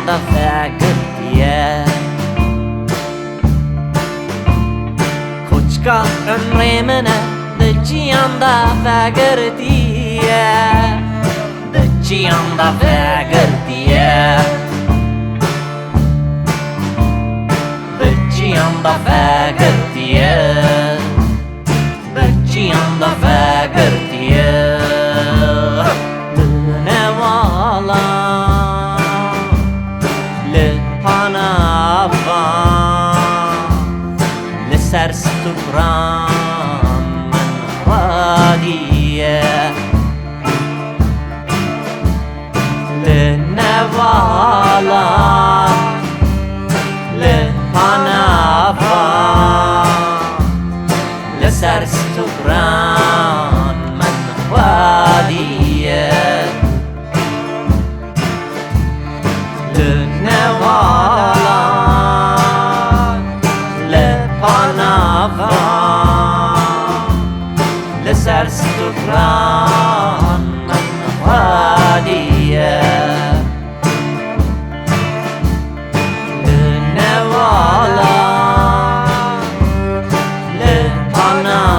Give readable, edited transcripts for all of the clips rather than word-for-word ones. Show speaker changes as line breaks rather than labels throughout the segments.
da fägirtiye Koçka ömrümüne de ciyanda fägirtiye De ciyanda fägirtiye De ciyanda fägirtiye De ciyanda fägirtiye سرستفرام من غادية لنوالا لحنافا لسرستفرام من غادية لنوالا لسرستفران من غادية لنوالا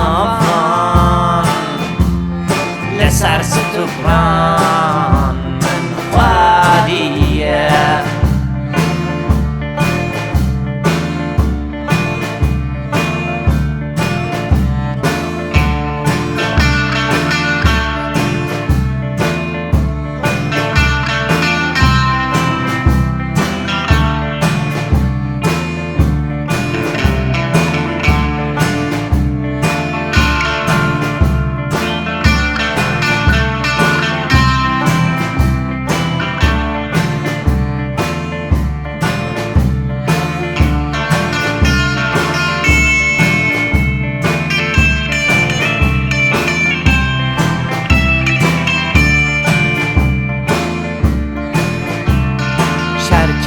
لطنافان لسرستفران من غادية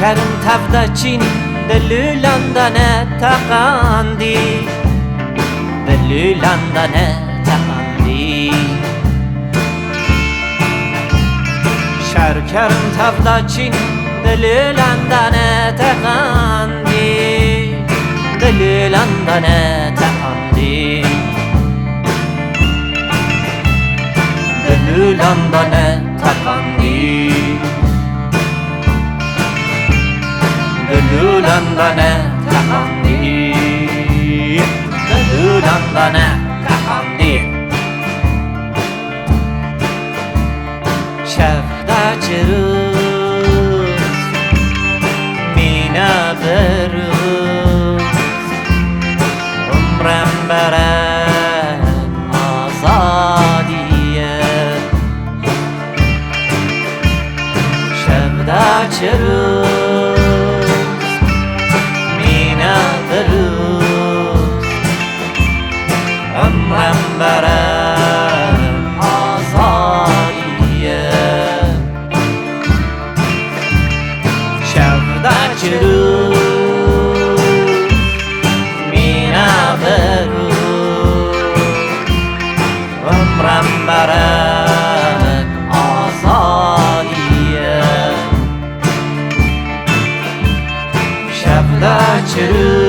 Şerkerim tavda çin delülanda ne takandi Delülanda ne takandi Şerkerim tavda çin delülanda ne takandi Delülanda ne takandi Delülanda ne takandi Delülanda ne takandi Delülanda ne takandi Şefta çırız Mina beruz Umrem beren azadiye Şefta çırız Ömrem beren azadiye Şevda çırız Mina beruz Ömrem beren azadiye Şevda çırız